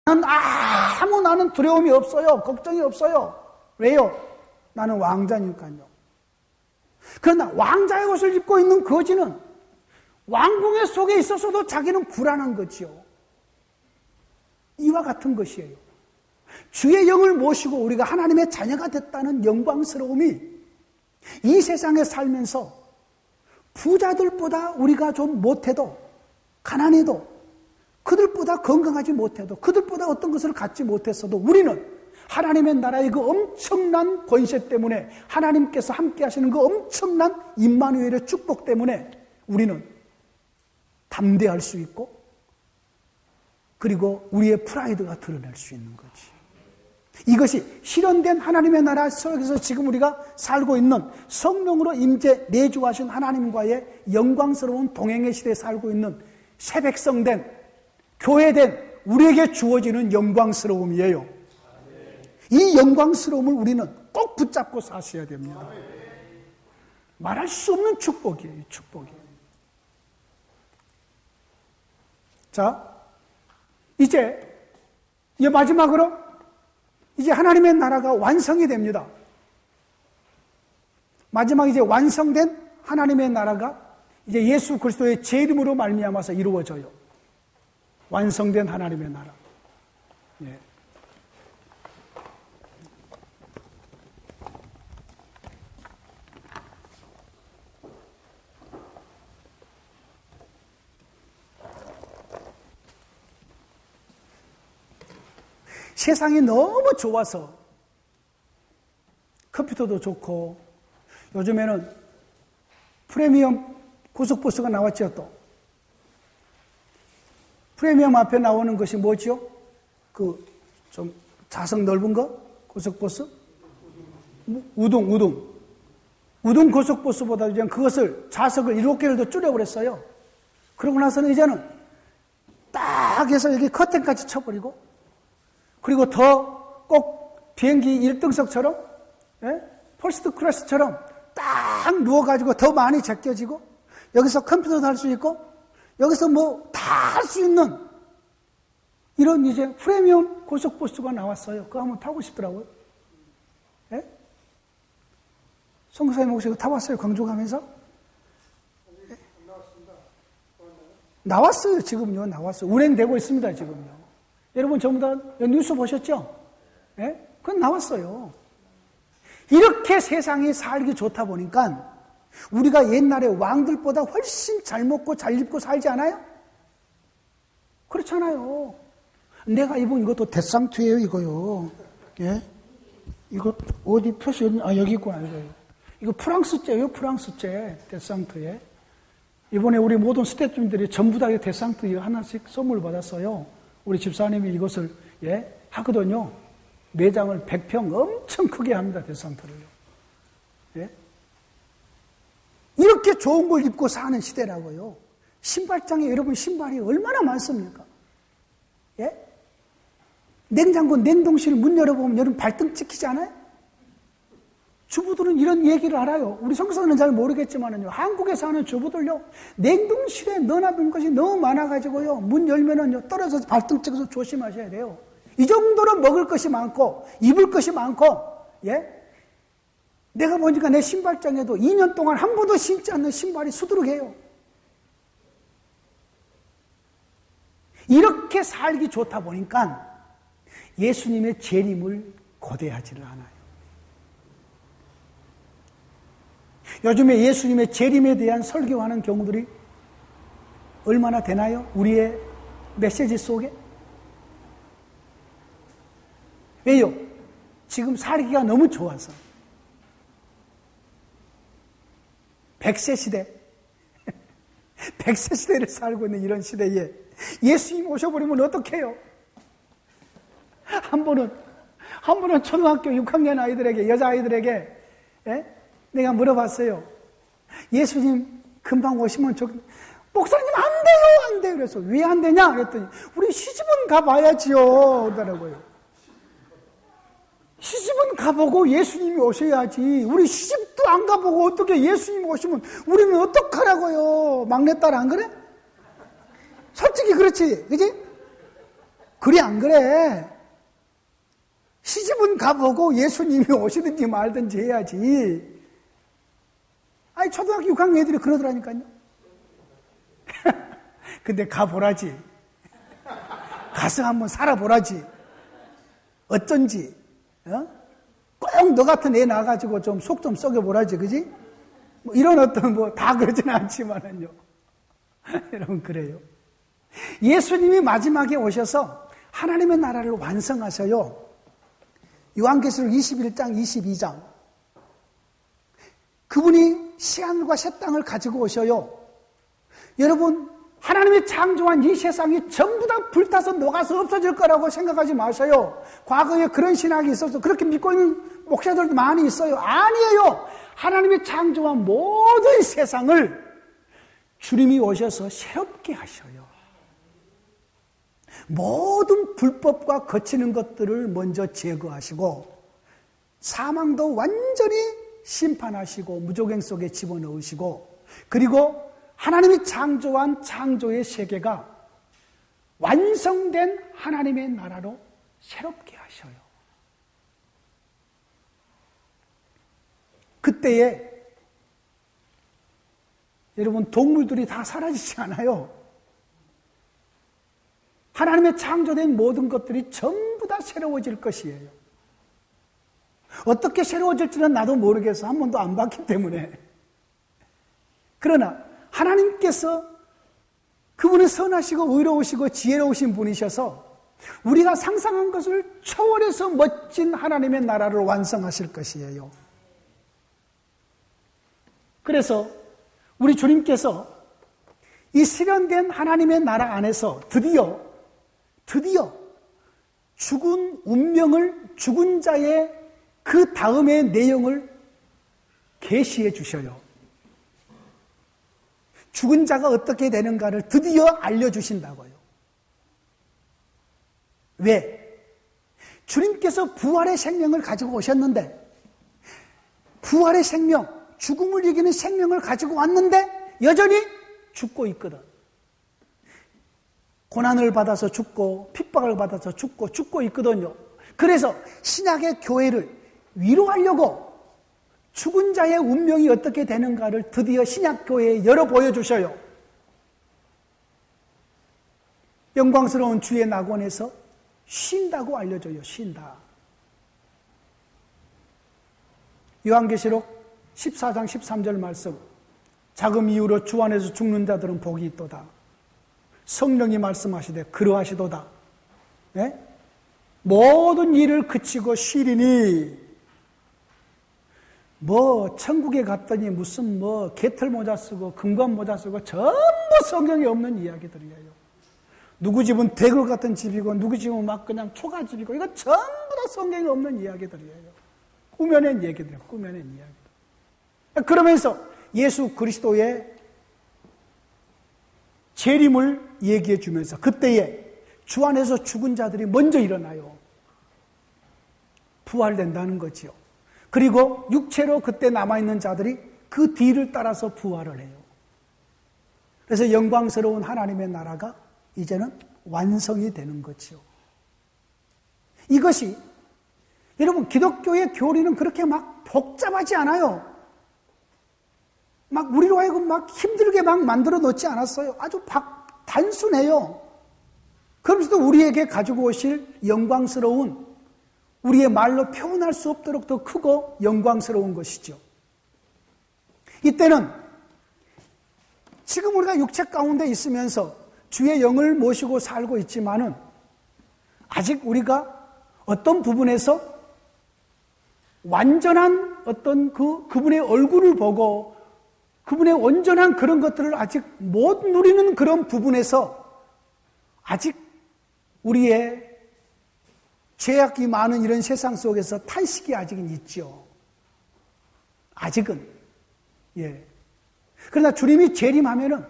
나는 두려움이 없어요. 걱정이 없어요. 왜요? 나는 왕자니까요. 그러나 왕자의 옷을 입고 있는 거지는 왕궁의 속에 있어서도 자기는 불안한 거지요. 이와 같은 것이에요. 주의 영을 모시고 우리가 하나님의 자녀가 됐다는 영광스러움이 이 세상에 살면서 부자들보다 우리가 좀 못해도, 가난해도, 그들보다 건강하지 못해도, 그들보다 어떤 것을 갖지 못했어도 우리는 하나님의 나라의 그 엄청난 권세 때문에, 하나님께서 함께 하시는 그 엄청난 임마누엘의 축복 때문에 우리는 담대할 수 있고, 그리고 우리의 프라이드가 드러날 수 있는 거지. 이것이 실현된 하나님의 나라 속에서 지금 우리가 살고 있는 성령으로 임재 내주하신 하나님과의 영광스러운 동행의 시대에 살고 있는 새 백성된, 교회된 우리에게 주어지는 영광스러움이에요. 이 영광스러움을 우리는 꼭 붙잡고 사셔야 됩니다. 말할 수 없는 축복이에요. 축복이에요. 자, 이제 마지막으로 이제 하나님의 나라가 완성이 됩니다. 마지막 이제 완성된 하나님의 나라가 이제 예수 그리스도의 제 이름으로 말미암아서 이루어져요. 완성된 하나님의 나라. 예. 세상이 너무 좋아서 컴퓨터도 좋고 요즘에는 프리미엄 고속버스가 나왔죠. 또 프리미엄 앞에 나오는 것이 뭐죠? 그 좀 좌석 넓은 거? 고속버스? 우등 고속버스보다 이제 그것을 좌석을 7개를 더 줄여버렸어요. 그러고 나서는 이제는 딱 해서 여기 커튼까지 쳐버리고, 그리고 더 꼭 비행기 1등석처럼, 예? 퍼스트 클래스처럼 딱 누워가지고 더 많이 제껴지고, 여기서 컴퓨터도 할 수 있고, 여기서 뭐 다 할 수 있는 이런 이제 프리미엄 고속버스가 나왔어요. 그거 한번 타고 싶더라고요. 예? 성교사님 혹시 이거 타봤어요? 광주 가면서? 예? 나왔어요. 지금요. 나왔어요. 운행되고 있습니다. 지금요. 여러분 전부 다 뉴스 보셨죠? 예? 그건 나왔어요. 이렇게 세상이 살기 좋다 보니까 우리가 옛날에 왕들보다 훨씬 잘 먹고 잘 입고 살지 않아요? 그렇잖아요. 내가 입은 이것도 데상투예요, 이거요. 예? 이거 어디 표시, 여기 있구나, 이거요. 이거 프랑스제예요, 프랑스제. 데상투에. 이번에 우리 모든 스태프분들이 전부 다 데상투 이거 하나씩 선물 받았어요. 우리 집사님이 이것을, 예, 하거든요. 매장을 100평 엄청 크게 합니다, 데상투를요. 예? 이렇게 좋은 걸 입고 사는 시대라고요. 신발장에 여러분 신발이 얼마나 많습니까? 예? 냉장고 냉동실 문 열어보면 여러분 발등 찍히지 않아요? 주부들은 이런 얘기를 알아요. 우리 성서는 잘 모르겠지만요. 한국에 사는 주부들요. 냉동실에 넣어놔둔 것이 너무 많아가지고요. 문 열면은요. 떨어져서 발등 찍어서 조심하셔야 돼요. 이 정도로 먹을 것이 많고 입을 것이 많고, 예? 내가 보니까 내 신발장에도 2년 동안 한 번도 신지 않는 신발이 수두룩해요. 이렇게 살기 좋다 보니까 예수님의 재림을 고대하지를 않아요. 요즘에 예수님의 재림에 대한 설교하는 경우들이 얼마나 되나요? 우리의 메시지 속에? 왜요? 지금 살기가 너무 좋아서. 100세 시대, 100세 시대를 살고 있는 이런 시대에 예수님 오셔버리면 어떡해요? 한 번은 초등학교 6학년 아이들에게, 여자아이들에게, 예? 내가 물어봤어요. 예수님 금방 오시면 목사님 안 돼요. 그래서 왜 안 되냐? 그랬더니 우리 시집은 가봐야지요. 그러더라고요. 시집은 가보고 예수님이 오셔야지. 우리 시집도 안 가보고 어떻게 예수님이 오시면 우리는 어떡하라고요? 막내딸 안 그래? 솔직히 그렇지, 그지? 그래 안 그래? 시집은 가보고 예수님이 오시든지 말든지 해야지. 아니 초등학교 6학년 애들이 그러더라니까요. 근데 가보라지. 가서 한번 살아보라지. 어쩐지. 꼭 너 같은 애 나가지고 좀 속 좀 썩여보라지, 그지? 뭐 이런 어떤 다 그러지는 않지만은요. 여러분 그래요. 예수님이 마지막에 오셔서 하나님의 나라를 완성하셔요. 요한계시록 21장, 22장. 그분이 시간과 새 땅을 가지고 오셔요. 여러분, 하나님이 창조한 이 세상이 전부 다 불타서 녹아서 없어질 거라고 생각하지 마세요. 과거에 그런 신학이 있어서 그렇게 믿고 있는 목사들도 많이 있어요. 아니에요. 하나님이 창조한 모든 세상을 주님이 오셔서 새롭게 하셔요. 모든 불법과 거치는 것들을 먼저 제거하시고 사망도 완전히 심판하시고 무조갱 속에 집어넣으시고 그리고 하나님이 창조한 창조의 세계가 완성된 하나님의 나라로 새롭게 하셔요. 그때에 여러분 동물들이 다 사라지지 않아요. 하나님의 창조된 모든 것들이 전부 다 새로워질 것이에요. 어떻게 새로워질지는 나도 모르겠어. 한 번도 안 봤기 때문에. 그러나 하나님께서 그분은 선하시고 의로우시고 지혜로우신 분이셔서 우리가 상상한 것을 초월해서 멋진 하나님의 나라를 완성하실 것이에요. 그래서 우리 주님께서 이 실현된 하나님의 나라 안에서 드디어 죽은 운명을 죽은 자의 그 다음의 내용을 계시해 주셔요. 죽은 자가 어떻게 되는가를 드디어 알려주신다고요. 왜? 주님께서 부활의 생명을 가지고 오셨는데 부활의 생명, 죽음을 이기는 생명을 가지고 왔는데 여전히 죽고 있거든. 고난을 받아서 죽고 핍박을 받아서 죽고 있거든요. 그래서 신약의 교회를 위로하려고 죽은 자의 운명이 어떻게 되는가를 드디어 신약교회에 열어 보여주셔요. 영광스러운 주의 낙원에서 쉰다고 알려줘요. 쉰다. 요한계시록 14장 13절 말씀. 자금 이후로 주 안에서 죽는 자들은 복이 있도다. 성령이 말씀하시되 그러하시도다. 네? 모든 일을 그치고 쉬리니 천국에 갔더니 무슨 개털 모자 쓰고 금관 모자 쓰고 전부 성경에 없는 이야기들이에요. 누구 집은 대궐 같은 집이고 누구 집은 막 그냥 초가집이고 이거 전부 다 성경에 없는 이야기들이에요. 꾸며낸 얘기들이에요. 꾸며낸 이야기들. 그러면서 예수 그리스도의 재림을 얘기해 주면서 그때에 주 안에서 죽은 자들이 먼저 일어나요. 부활된다는 거지요. 그리고 육체로 그때 남아있는 자들이 그 뒤를 따라서 부활을 해요. 그래서 영광스러운 하나님의 나라가 이제는 완성이 되는 거죠. 이것이 여러분 기독교의 교리는 그렇게 막 복잡하지 않아요. 막 우리로 하여금 막 힘들게 막 만들어 놓지 않았어요. 아주 단순해요. 그러면서도 우리에게 가지고 오실 영광스러운 우리의 말로 표현할 수 없도록 더 크고 영광스러운 것이죠. 이때는 지금 우리가 육체 가운데 있으면서 주의 영을 모시고 살고 있지만은 아직 우리가 어떤 부분에서 완전한 어떤 그분의 얼굴을 보고 그분의 온전한 그런 것들을 아직 못 누리는 그런 부분에서 아직 우리의 죄악이 많은 이런 세상 속에서 탄식이 아직은 있죠. 아직은. 예. 그러나 주님이 재림하면은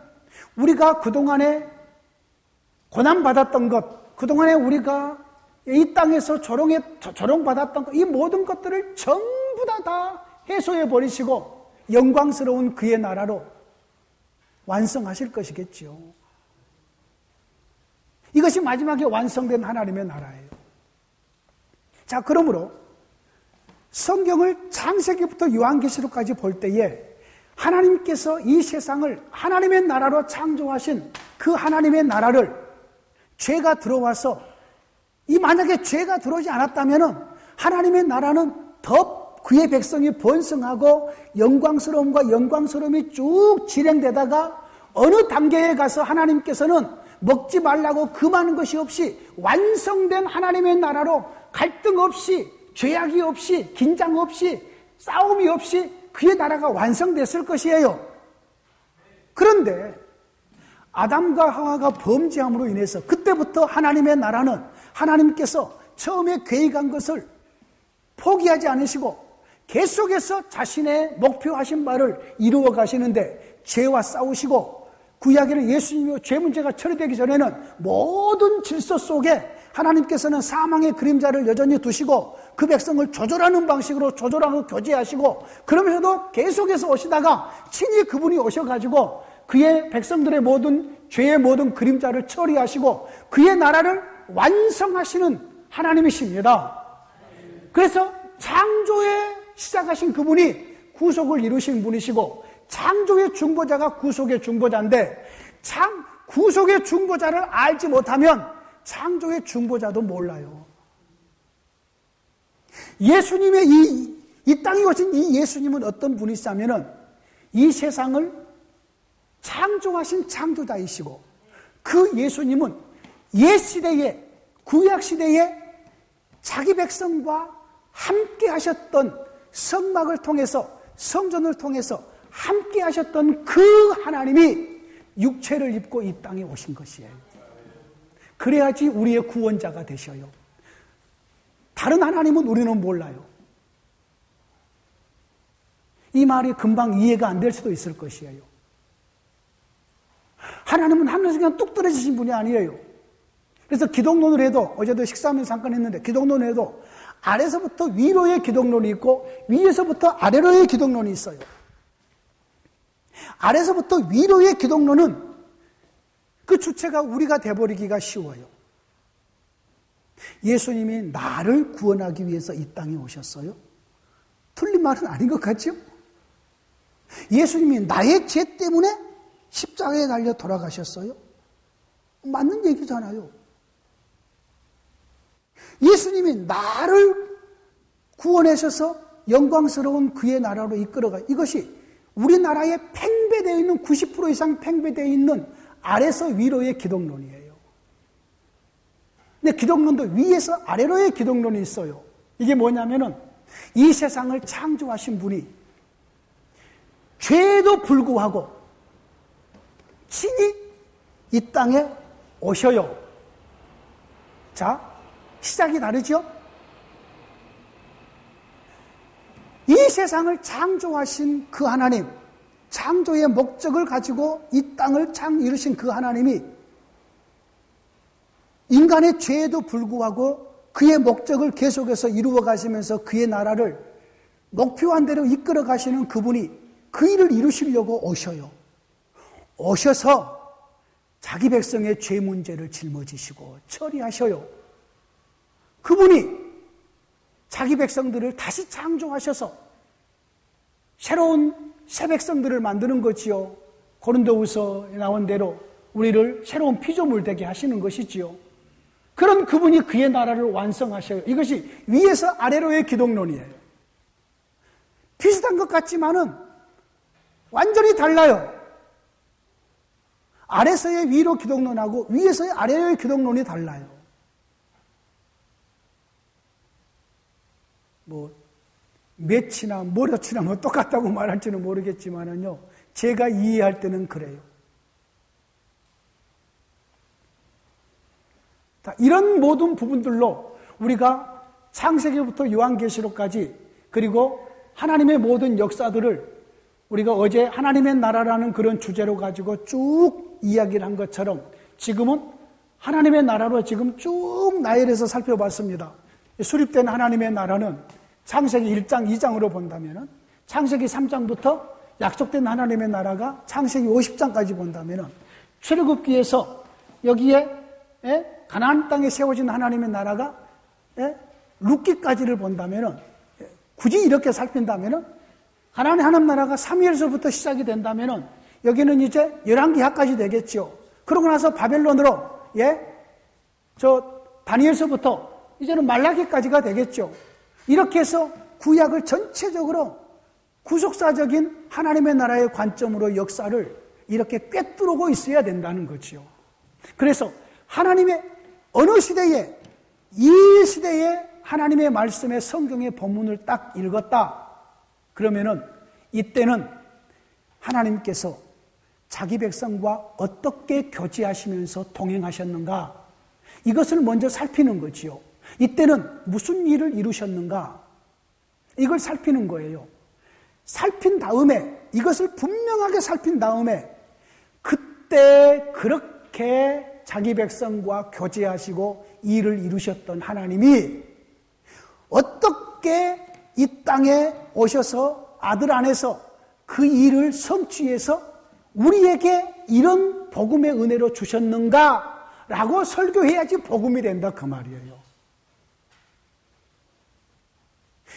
우리가 그동안에 고난받았던 것, 그동안에 우리가 이 땅에서 조롱받았던 것, 이 모든 것들을 전부 다 해소해 버리시고 영광스러운 그의 나라로 완성하실 것이겠죠. 이것이 마지막에 완성된 하나님의 나라예요. 자, 그러므로 성경을 창세기부터 요한계시록까지 볼 때에 하나님께서 이 세상을 하나님의 나라로 창조하신 그 하나님의 나라를 죄가 들어와서 만약에 죄가 들어오지 않았다면 하나님의 나라는 더 그의 백성이 번성하고 영광스러움이 쭉 진행되다가 어느 단계에 가서 하나님께서는 먹지 말라고 금하는 것이 없이 완성된 하나님의 나라로 갈등 없이 죄악이 없이 긴장 없이 싸움이 없이 그의 나라가 완성됐을 것이에요. 그런데 아담과 하와가 범죄함으로 인해서 그때부터 하나님의 나라는 하나님께서 처음에 계획한 것을 포기하지 않으시고 계속해서 자신의 목표하신 바를 이루어 가시는데 죄와 싸우시고 구약에는 예수님이 죄 문제가 처리되기 전에는 모든 질서 속에 하나님께서는 사망의 그림자를 여전히 두시고 그 백성을 조절하는 방식으로 조절하고 교제하시고 그러면서도 계속해서 오시다가 친히 그분이 오셔가지고 그의 백성들의 모든 죄의 모든 그림자를 처리하시고 그의 나라를 완성하시는 하나님이십니다. 그래서 창조에 시작하신 그분이 구속을 이루신 분이시고 창조의 중보자가 구속의 중보자인데 구속의 중보자를 알지 못하면 창조의 중보자도 몰라요. 예수님의 이 땅에 오신 이 예수님은 어떤 분이시냐면은 이 세상을 창조하신 창조자이시고 그 예수님은 옛 시대에 구약 시대에 자기 백성과 함께 하셨던 성막을 통해서 성전을 통해서 함께 하셨던 그 하나님이 육체를 입고 이 땅에 오신 것이에요. 그래야지 우리의 구원자가 되셔요. 다른 하나님은 우리는 몰라요. 이 말이 금방 이해가 안 될 수도 있을 것이에요. 하나님은 하늘에서 그냥 뚝 떨어지신 분이 아니에요. 그래서 기독론을 해도 어제도 식사하면서 잠깐 했는데 기독론을 해도 아래서부터 위로의 기독론이 있고 위에서부터 아래로의 기독론이 있어요. 아래서부터 위로의 기독론은 그 주체가 우리가 돼버리기가 쉬워요. 예수님이 나를 구원하기 위해서 이 땅에 오셨어요? 틀린 말은 아닌 것 같죠? 예수님이 나의 죄 때문에 십자가에 달려 돌아가셨어요? 맞는 얘기잖아요. 예수님이 나를 구원하셔서 영광스러운 그의 나라로 이끌어가. 이것이 우리나라에 팽배되어 있는 90% 이상 팽배되어 있는 아래서 위로의 기독론이에요. 근데 기독론도 위에서 아래로의 기독론이 있어요. 이게 뭐냐면은 이 세상을 창조하신 분이 죄에도 불구하고 친히 이 땅에 오셔요. 자, 시작이 다르죠? 이 세상을 창조하신 그 하나님, 창조의 목적을 가지고 이 땅을 이루신 그 하나님이 인간의 죄에도 불구하고 그의 목적을 계속해서 이루어 가시면서 그의 나라를 목표한 대로 이끌어 가시는 그분이 그 일을 이루시려고 오셔요. 오셔서 자기 백성의 죄 문제를 짊어지시고 처리하셔요. 그분이 자기 백성들을 다시 창조하셔서 새로운 새 백성들을 만드는 거지요. 고린도후서에 나온 대로 우리를 새로운 피조물 되게 하시는 것이지요. 그런 그분이 그의 나라를 완성하셔요. 이것이 위에서 아래로의 기독론이에요. 비슷한 것 같지만은 완전히 달라요. 아래서의 위로 기독론하고 위에서의 아래로의 기독론이 달라요. 매치나 머리치나 똑같다고 말할지는 모르겠지만은요, 제가 이해할 때는 그래요. 이런 모든 부분들로 우리가 창세기부터 요한계시록까지 그리고 하나님의 모든 역사들을 우리가 어제 하나님의 나라라는 그런 주제로 가지고 쭉 이야기를 한 것처럼 지금은 하나님의 나라로 지금 쭉 나열해서 살펴봤습니다. 수립된 하나님의 나라는 창세기 1장, 2장으로 본다면 창세기 3장부터 약속된 하나님의 나라가 창세기 50장까지 본다면 출애굽기에서 여기에 가나안 땅에 세워진 하나님의 나라가 룻기까지를 본다면은, 굳이 이렇게 살핀다면은, 가나안의 하나님 나라가 사무엘서부터 시작이 된다면은 여기는 이제 열왕기하까지 되겠죠. 그러고 나서 바벨론으로 다니엘서부터 이제는 말라기까지가 되겠죠. 이렇게 해서 구약을 전체적으로 구속사적인 하나님의 나라의 관점으로 역사를 이렇게 꿰뚫고 있어야 된다는 거지요. 그래서 하나님의 어느 시대에, 이 시대에 하나님의 말씀의 성경의 본문을 딱 읽었다. 그러면은 이때는 하나님께서 자기 백성과 어떻게 교제하시면서 동행하셨는가, 이것을 먼저 살피는 거지요. 이때는 무슨 일을 이루셨는가, 이걸 살피는 거예요. 살핀 다음에, 이것을 분명하게 살핀 다음에, 그때 그렇게 자기 백성과 교제하시고 일을 이루셨던 하나님이 어떻게 이 땅에 오셔서 아들 안에서 그 일을 성취해서 우리에게 이런 복음의 은혜로 주셨는가라고 설교해야지 복음이 된다, 그 말이에요.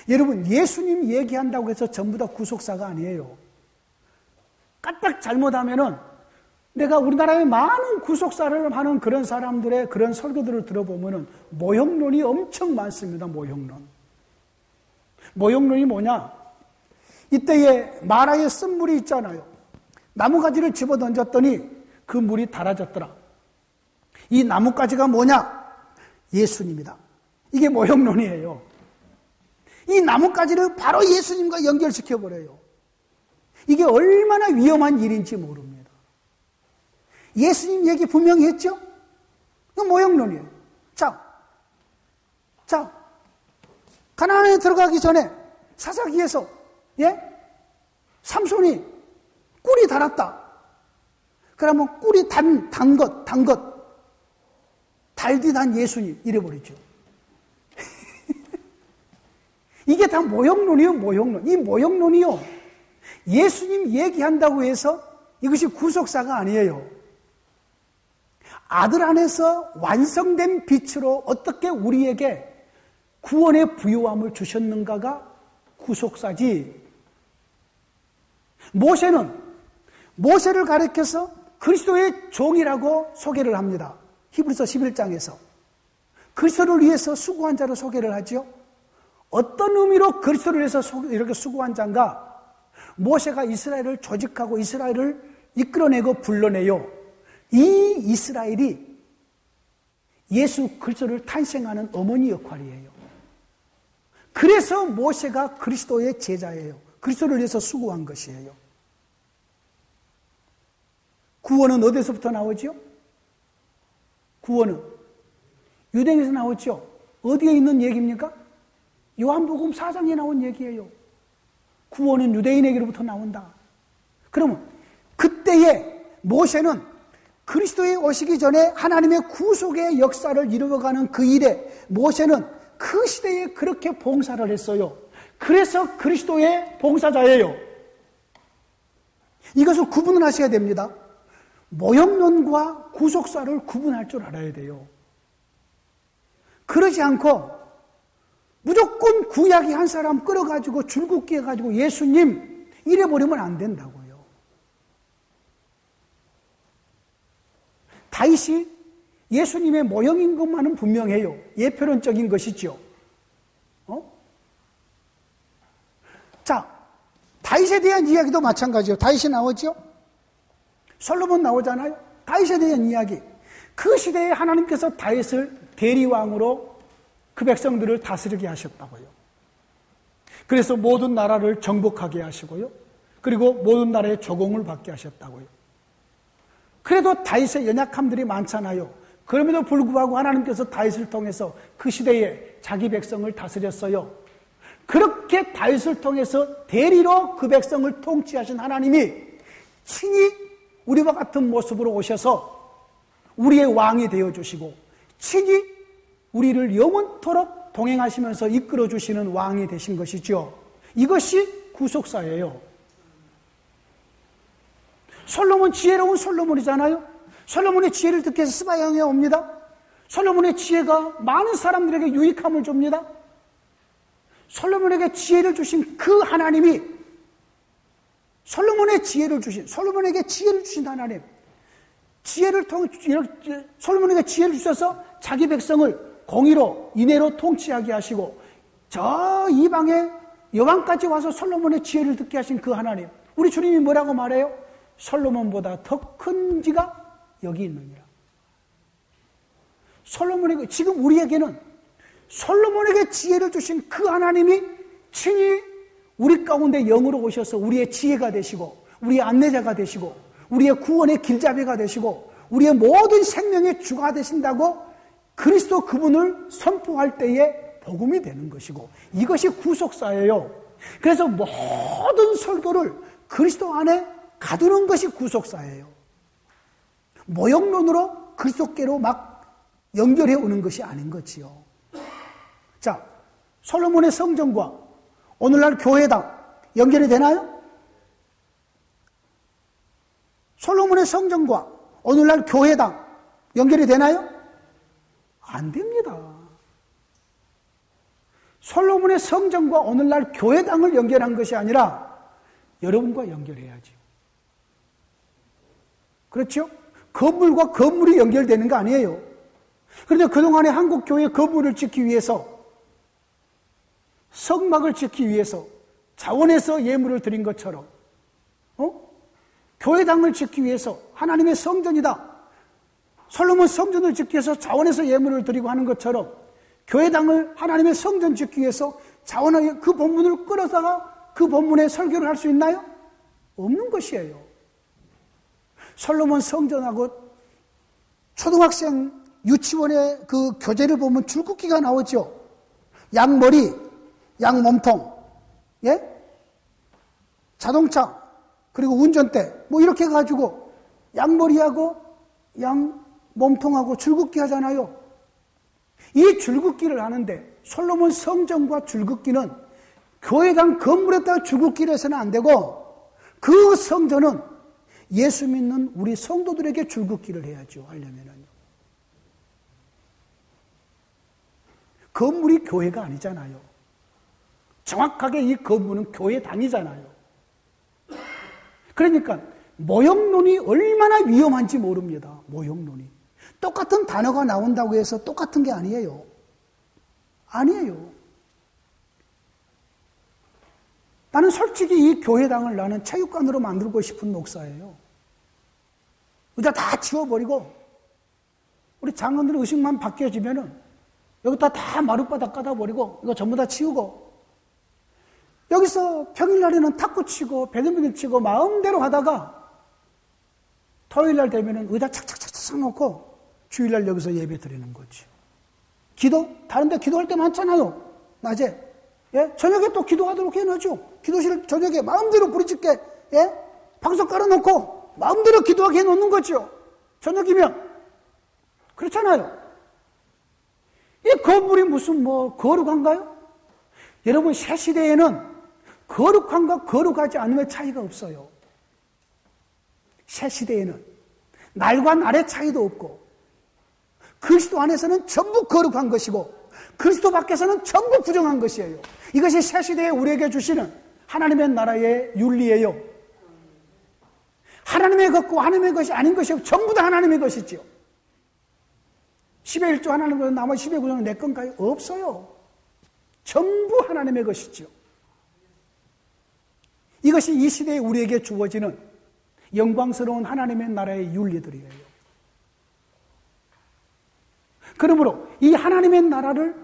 여러분, 예수님 얘기한다고 해서 전부 다 구속사가 아니에요. 까딱 잘못하면은, 내가 우리나라에 많은 구속사를 하는 그런 사람들의 그런 설교들을 들어보면은 모형론이 엄청 많습니다. 모형론이 뭐냐? 이때에 마라의 쓴물이 있잖아요. 나무가지를 집어 던졌더니 그 물이 달아졌더라. 이 나뭇가지가 뭐냐? 예수님이다. 이게 모형론이에요. 이 나뭇가지를 바로 예수님과 연결시켜버려요. 이게 얼마나 위험한 일인지 모릅니다. 예수님 얘기 분명히 했죠? 이건 모형론이에요. 자, 가나안에 들어가기 전에 사사기에서 삼손이 꿀이 달았다. 그러면 꿀이 단 것, 달디단 예수님 이래버리죠. 이게 다 모형론이에요, 모형론. 이 모형론이요, 예수님 얘기한다고 해서 이것이 구속사가 아니에요. 아들 안에서 완성된 빛으로 어떻게 우리에게 구원의 부요함을 주셨는가가 구속사지. 모세를 가리켜서 그리스도의 종이라고 소개를 합니다. 히브리서 11장에서. 그리스도를 위해서 수고한 자로 소개를 하죠. 어떤 의미로 그리스도를 위해서 이렇게 수고한 자인가? 모세가 이스라엘을 조직하고 이스라엘을 이끌어내고 불러내요. 이 이스라엘이 예수 그리스도를 탄생하는 어머니 역할이에요. 그래서 모세가 그리스도의 제자예요. 그리스도를 위해서 수고한 것이에요. 구원은 어디서부터 나오죠? 구원은 유대인에서 나오죠. 어디에 있는 얘기입니까? 요한복음 4장에 나온 얘기예요. 구원은 유대인에게로부터 나온다. 그러면 그때에 모세는 그리스도의 오시기 전에 하나님의 구속의 역사를 이루어가는 그 일에 모세는 그 시대에 그렇게 봉사를 했어요. 그래서 그리스도의 봉사자예요. 이것을 구분을 하셔야 됩니다. 모형론과 구속사를 구분할 줄 알아야 돼요. 그러지 않고 무조건 구약이 한 사람 끌어가지고 줄긋기 해가지고 예수님 이래버리면 안 된다고요. 다윗이 예수님의 모형인 것만은 분명해요. 예표론적인 것이죠. 자, 다윗에 대한 이야기도 마찬가지예요. 다윗이 나오죠? 솔로몬 나오잖아요. 다윗에 대한 이야기. 그 시대에 하나님께서 다윗을 대리왕으로 그 백성들을 다스리게 하셨다고요. 그래서 모든 나라를 정복하게 하시고요. 그리고 모든 나라의 조공을 받게 하셨다고요. 그래도 다윗의 연약함들이 많잖아요. 그럼에도 불구하고 하나님께서 다윗을 통해서 그 시대에 자기 백성을 다스렸어요. 그렇게 다윗을 통해서 대리로 그 백성을 통치하신 하나님이 친히 우리와 같은 모습으로 오셔서 우리의 왕이 되어주시고 친히 우리를 영원토록 동행하시면서 이끌어주시는 왕이 되신 것이죠. 이것이 구속사예요. 솔로몬 지혜로운 솔로몬이잖아요. 솔로몬의 지혜를 듣기 위해서 스바양에 옵니다. 솔로몬의 지혜가 많은 사람들에게 유익함을 줍니다. 솔로몬에게 지혜를 주신 그 하나님이 솔로몬에게 지혜를 주신 하나님, 지혜를 통해 솔로몬에게 지혜를 주셔서 자기 백성을 공의로 인애로 통치하게 하시고 저 이방의 여왕까지 와서 솔로몬의 지혜를 듣게 하신 그 하나님, 우리 주님이 뭐라고 말해요? 솔로몬보다 더 큰 지가 여기 있느니라. 솔로몬에게, 지금 우리에게는 솔로몬에게 지혜를 주신 그 하나님이 친히 우리 가운데 영으로 오셔서 우리의 지혜가 되시고 우리의 안내자가 되시고 우리의 구원의 길잡이가 되시고 우리의 모든 생명의 주가 되신다고 그리스도 그분을 선포할 때에 복음이 되는 것이고, 이것이 구속사예요. 그래서 모든 설교를 그리스도 안에 가두는 것이 구속사예요. 모형론으로 그리스도께로 막 연결해 오는 것이 아닌 거지요. 자, 솔로몬의 성전과 오늘날 교회당 연결이 되나요? 솔로몬의 성전과 오늘날 교회당 연결이 되나요? 안 됩니다. 솔로몬의 성전과 오늘날 교회당을 연결한 것이 아니라 여러분과 연결해야죠. 그렇죠? 건물과 건물이 연결되는 거 아니에요. 그런데 그동안에 한국 교회 건물을 짓기 위해서, 성막을 짓기 위해서 자원해서 예물을 드린 것처럼, 교회당을 짓기 위해서 하나님의 성전이다, 솔로몬 성전을 짓기 위해서 자원해서 예물을 드리고 하는 것처럼 교회당을 하나님의 성전 짓기 위해서 자원하여 그 본문을 끌어다가 그 본문에 설교를 할 수 있나요? 없는 것이에요. 솔로몬 성전하고 초등학생 유치원의 그 교재를 보면 줄긋기가 나오죠. 양머리, 양몸통, 예? 자동차, 그리고 운전대, 뭐 이렇게 해가지고 양머리하고 양몸통하고 줄긋기 하잖아요. 이 줄긋기를 하는데 솔로몬 성전과 줄긋기는 교회당 건물에다가 줄긋기를 해서는 안 되고, 그 성전은 예수 믿는 우리 성도들에게 줄긋기를 해야죠. 하려면은 건물이 교회가 아니잖아요. 정확하게 이 건물은 교회당이잖아요. 그러니까 모형론이 얼마나 위험한지 모릅니다. 모형론이. 똑같은 단어가 나온다고 해서 똑같은 게 아니에요. 아니에요. 나는 솔직히 이 교회당을 나는 체육관으로 만들고 싶은 목사예요. 의자 다 치워버리고 우리 장로들 의식만 바뀌어지면은 여기다 다 마룻바닥 까다버리고 이거 전부 다 치우고 여기서 평일날에는 탁구 치고 배드민턴 치고 마음대로 하다가 토요일날 되면은 의자 착착착착 놓고 주일날 여기서 예배 드리는 거지. 기도? 다른 데 기도할 때 많잖아요. 낮에. 예? 저녁에 또 기도하도록 해놓죠. 기도실 저녁에 마음대로 부르짖게, 예? 방석 깔아놓고 마음대로 기도하게 해놓는 거죠. 저녁이면. 그렇잖아요. 이 건물이 무슨 거룩한가요? 여러분, 새 시대에는 거룩한가 거룩하지 않음의 차이가 없어요. 새 시대에는 날과 날의 차이도 없고, 그리스도 안에서는 전부 거룩한 것이고 그리스도 밖에서는 전부 부정한 것이에요. 이것이 새 시대에 우리에게 주시는 하나님의 나라의 윤리예요. 하나님의 것과 하나님의 것이 아닌 것이 전부 다 하나님의 것이죠. 10의 1조 하나님의 것, 나머지 10의 9조는 내 건가요? 없어요. 전부 하나님의 것이죠. 이것이 이 시대에 우리에게 주어지는 영광스러운 하나님의 나라의 윤리들이에요. 그러므로 이 하나님의 나라를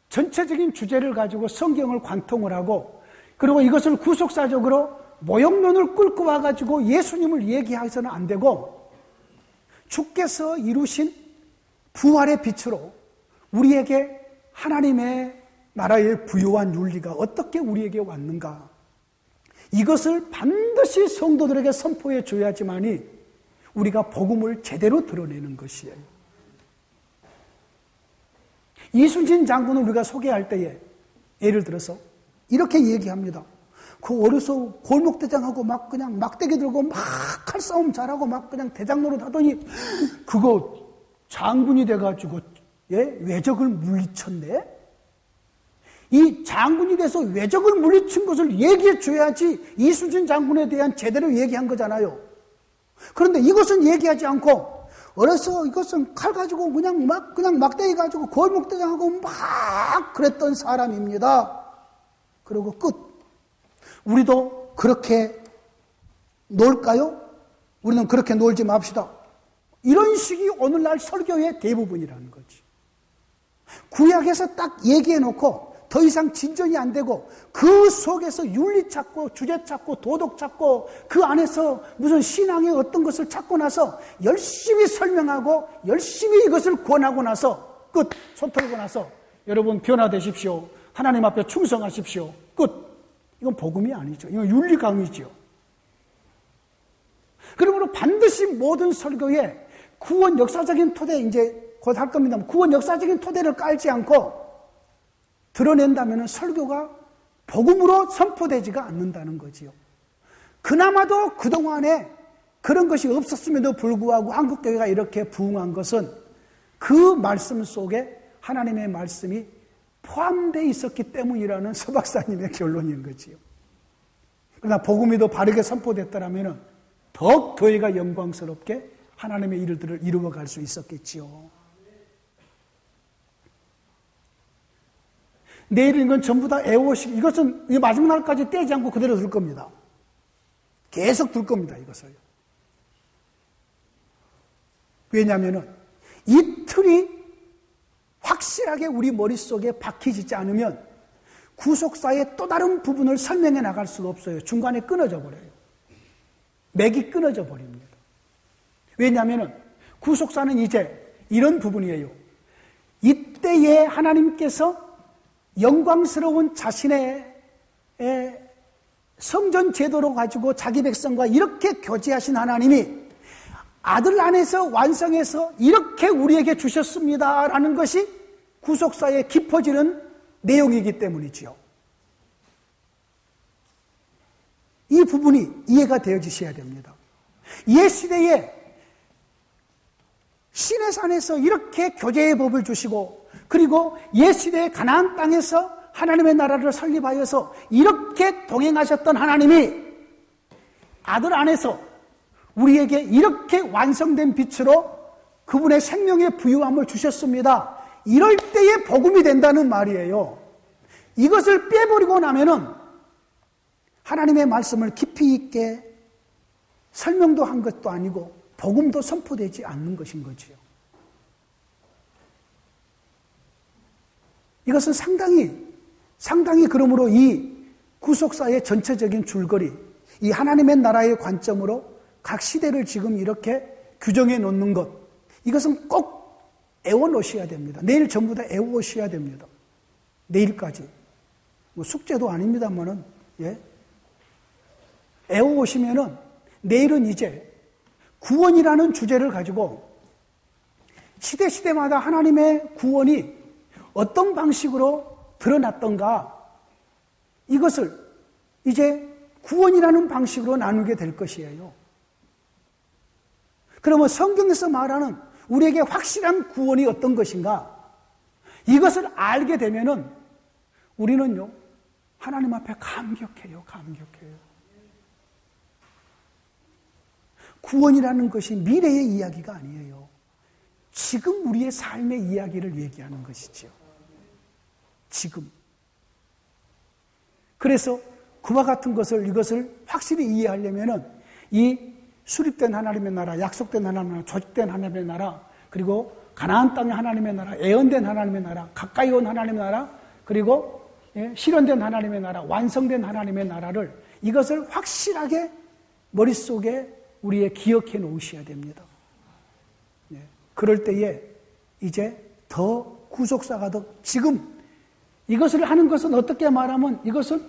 전체적인 주제를 가지고 성경을 관통을 하고, 그리고 이것을 구속사적으로 모형론을 끌고 와가지고 예수님을 얘기해서는 안 되고, 주께서 이루신 부활의 빛으로 우리에게 하나님의 나라의 부요한 윤리가 어떻게 우리에게 왔는가, 이것을 반드시 성도들에게 선포해 줘야지만이 우리가 복음을 제대로 드러내는 것이에요. 이순신 장군을 우리가 소개할 때에 예를 들어서 이렇게 얘기합니다. 그 어려서 골목대장하고 막 그냥 막대기 들고 막 칼싸움 잘하고 막 그냥 대장 노릇 하더니 그거 장군이 돼가지고 외적을 물리쳤네? 이 장군이 돼서 외적을 물리친 것을 얘기해 줘야지 이순신 장군에 대한 제대로 얘기한 거잖아요. 그런데 이것은 얘기하지 않고 어려서 이것은 칼 가지고 그냥 막대기 가지고 골목대장하고 막 그랬던 사람입니다. 그리고 끝. 우리도 그렇게 놀까요? 우리는 그렇게 놀지 맙시다. 이런 식이 오늘날 설교의 대부분이라는 거지. 구약에서 딱 얘기해 놓고 더 이상 진전이 안 되고 그 속에서 윤리 찾고 주제 찾고 도덕 찾고 그 안에서 무슨 신앙의 어떤 것을 찾고 나서 열심히 설명하고 열심히 이것을 권하고 나서 끝. 손 털고 나서 여러분 변화되십시오. 하나님 앞에 충성하십시오. 끝. 이건 복음이 아니죠. 이건 윤리 강의죠. 그러므로 반드시 모든 설교에 구원 역사적인 토대, 이제 곧 할 겁니다. 구원 역사적인 토대를 깔지 않고 드러낸다면 설교가 복음으로 선포되지가 않는다는 거지요. 그나마도 그동안에 그런 것이 없었음에도 불구하고 한국교회가 이렇게 부흥한 것은 그 말씀 속에 하나님의 말씀이 포함되어 있었기 때문이라는 서 박사님의 결론인 거지요. 그러나 복음이 더 바르게 선포됐더라면 더 교회가 영광스럽게 하나님의 일들을 이루어갈 수 있었겠지요. 내일은 이건 전부 다 애호식, 이것은 마지막 날까지 떼지 않고 그대로 둘 겁니다. 계속 둘 겁니다, 이것을. 왜냐하면 이 틀이 확실하게 우리 머릿속에 박히지 않으면 구속사의 또 다른 부분을 설명해 나갈 수가 없어요. 중간에 끊어져 버려요. 맥이 끊어져 버립니다. 왜냐하면 구속사는 이제 이런 부분이에요. 이때에 하나님께서 영광스러운 자신의 성전 제도로 가지고 자기 백성과 이렇게 교제하신 하나님이 아들 안에서 완성해서 이렇게 우리에게 주셨습니다라는 것이 구속사에 깊어지는 내용이기 때문이지요. 이 부분이 이해가 되어지셔야 됩니다. 옛 시대에 시내산에서 이렇게 교제의 법을 주시고 그리고 옛 시대의 가나안 땅에서 하나님의 나라를 설립하여서 이렇게 동행하셨던 하나님이 아들 안에서 우리에게 이렇게 완성된 빛으로 그분의 생명의 부유함을 주셨습니다. 이럴 때에 복음이 된다는 말이에요. 이것을 빼버리고 나면은 하나님의 말씀을 깊이 있게 설명도 한 것도 아니고 복음도 선포되지 않는 것인 거지요. 이것은 상당히 그러므로 이 구속사의 전체적인 줄거리, 이 하나님의 나라의 관점으로 각 시대를 지금 이렇게 규정해 놓는 것, 이것은 꼭 애워놓으셔야 됩니다. 내일 전부 다 애워오셔야 됩니다. 내일까지. 뭐 숙제도 아닙니다만은, 애워오시면은 내일은 이제 구원이라는 주제를 가지고 시대마다 하나님의 구원이 어떤 방식으로 드러났던가 이것을 이제 구원이라는 방식으로 나누게 될 것이에요. 그러면 성경에서 말하는 우리에게 확실한 구원이 어떤 것인가 이것을 알게 되면은 우리는요 하나님 앞에 감격해요. 구원이라는 것이 미래의 이야기가 아니에요. 지금 우리의 삶의 이야기를 얘기하는 것이지요. 지금. 그래서 그와 같은 이것을 확실히 이해하려면은 이 수립된 하나님의 나라, 약속된 하나님의 나라, 조직된 하나님의 나라, 그리고 가나안 땅의 하나님의 나라, 예언된 하나님의 나라, 가까이 온 하나님의 나라, 그리고 실현된 하나님의 나라, 완성된 하나님의 나라를 이것을 확실하게 머릿속에 우리의 기억해 놓으셔야 됩니다. 그럴 때에 이제 더 구속사가 더 지금 이것을 하는 것은 어떻게 말하면 이것은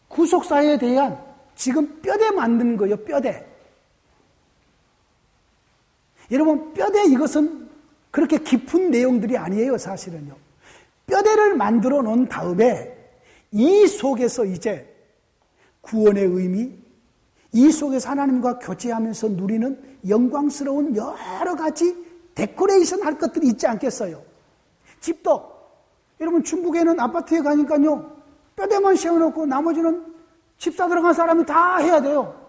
구속사에 대한 지금 뼈대 만드는 거예요. 뼈대. 여러분 뼈대 이것은 그렇게 깊은 내용들이 아니에요. 사실은요. 뼈대를 만들어 놓은 다음에 이 속에서 이제 구원의 의미, 이 속에서 하나님과 교제하면서 누리는 영광스러운 여러 가지 데코레이션 할 것들이 있지 않겠어요? 집도 여러분 중국에는 아파트에 가니까요 뼈대만 세워놓고 나머지는 집사 들어간 사람이 다 해야 돼요.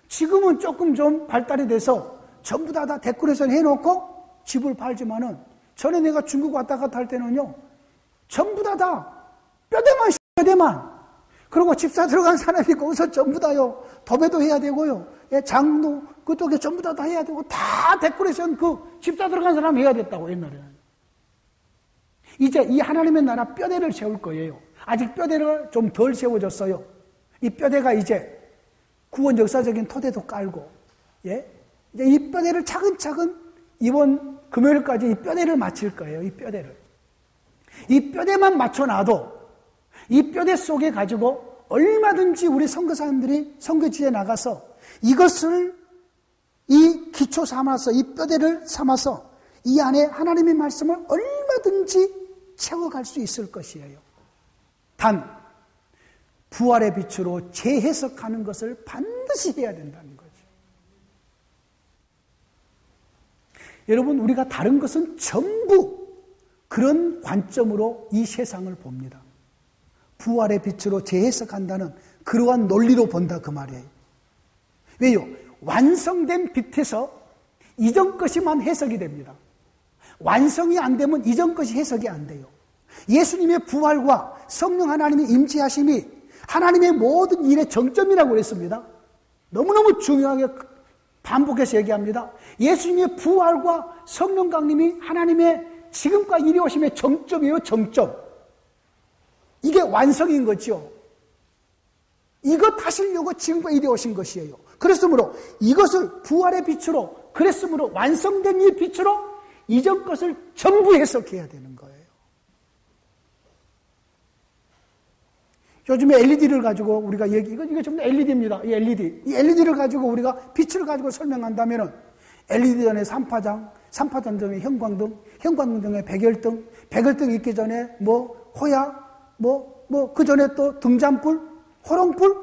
지금은 조금 좀 발달이 돼서 전부 다 데코레이션 해놓고 집을 팔지만은 전에 내가 중국 왔다 갔다 할 때는요 전부 다 뼈대만 그리고 집사 들어간 사람이 거기서 전부 다요 도배도 해야 되고요 장도 그쪽에 전부 다 해야 되고 다 데코레이션 그 집사 들어간 사람 해야 됐다고 옛날에는. 이제 이 하나님의 나라 뼈대를 세울 거예요. 아직 뼈대를 좀 덜 세워졌어요. 이 뼈대가 이제 구원 역사적인 토대도 깔고, 예? 이제 이 뼈대를 차근차근 이번 금요일까지 이 뼈대를 맞출 거예요. 이 뼈대를. 이 뼈대만 맞춰놔도 이 뼈대 속에 가지고 얼마든지 우리 선교사님들이 선교지에 나가서 이것을 이 기초 삼아서 이 뼈대를 삼아서 이 안에 하나님의 말씀을 얼마든지 채워갈 수 있을 것이에요. 단 부활의 빛으로 재해석하는 것을 반드시 해야 된다는 거죠. 여러분 우리가 다른 것은 전부 그런 관점으로 이 세상을 봅니다. 부활의 빛으로 재해석한다는 그러한 논리로 본다 그 말이에요. 왜요? 완성된 빛에서 이전 것이만 해석이 됩니다. 완성이 안 되면 이전 것이 해석이 안 돼요. 예수님의 부활과 성령 하나님의 임재하심이 하나님의 모든 일의 정점이라고 그랬습니다. 너무너무 중요하게 반복해서 얘기합니다. 예수님의 부활과 성령 강림이 하나님의 지금까지 이루어심의 정점이에요. 정점. 이게 완성인 거죠. 이것 하시려고 지금까지 이루어신 것이에요. 그랬으므로 이것을 부활의 빛으로 그랬으므로 완성된 이 빛으로 이전 것을 전부 해석해야 되는 거예요. 요즘에 LED를 가지고 우리가 이거 전부 LED입니다. 이 LED를 가지고 우리가 빛을 가지고 설명한다면은 LED 전에 3파전 전에 형광등 전에 백열등 있기 전에 호야, 그 전에 또 등잔불, 호롱불.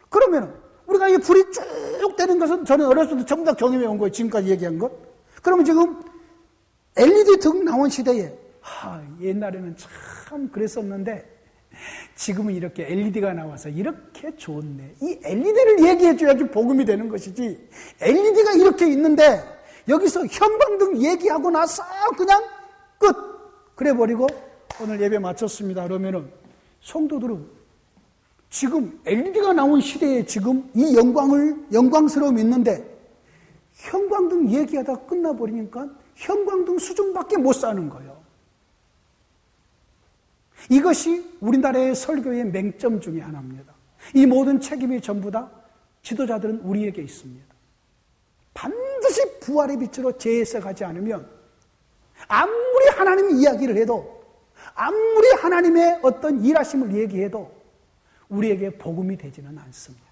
그러면은 우리가 이 불이 쭉 되는 것은 저는 어렸을 때 전부 다 경험해 온 거예요. 지금까지 얘기한 것. 그러면 지금 LED 등 나온 시대에 옛날에는 참 그랬었는데 지금은 이렇게 LED가 나와서 이렇게 좋네. 이 LED를 얘기해 줘야지 복음이 되는 것이지. LED가 이렇게 있는데 여기서 형광등 얘기하고 나서 그냥 끝. 그래버리고 오늘 예배 마쳤습니다. 그러면은 성도들은 지금 LED가 나온 시대에 지금 이 영광스러움이 있는데 형광등 얘기하다 끝나버리니까 형광등 수준밖에 못 사는 거예요. 이것이 우리나라의 설교의 맹점 중에 하나입니다. 이 모든 책임이 전부 다 지도자들은 우리에게 있습니다. 반드시 부활의 빛으로 재해석하지 않으면 아무리 하나님의 이야기를 해도 아무리 하나님의 어떤 일하심을 얘기해도 우리에게 복음이 되지는 않습니다.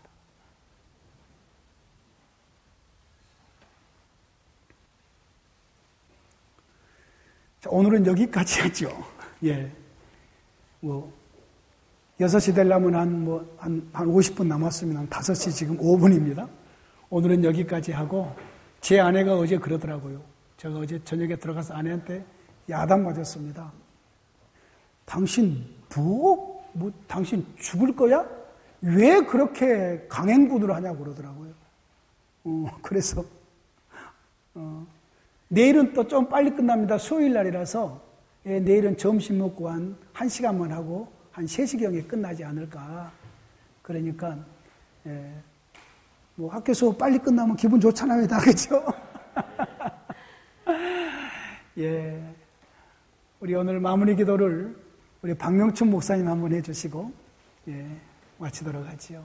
자, 오늘은 여기까지 하죠. 예. 6시 되려면 한 50분 남았으면 한 5시 지금 5분입니다. 오늘은 여기까지 하고, 제 아내가 어제 그러더라고요. 제가 어제 저녁에 들어가서 아내한테 야단 맞았습니다. 당신 당신 죽을 거야? 왜 그렇게 강행군을 하냐고 그러더라고요. 그래서, 내일은 또 좀 빨리 끝납니다. 수요일 날이라서, 내일은 점심 먹고 한 1시간만 하고, 한 3시경에 끝나지 않을까. 그러니까, 학교 수업 빨리 끝나면 기분 좋잖아요, 다, 그죠? 예. 우리 오늘 마무리 기도를 우리 박명춘 목사님 한번 해주시고, 마치도록 하지요.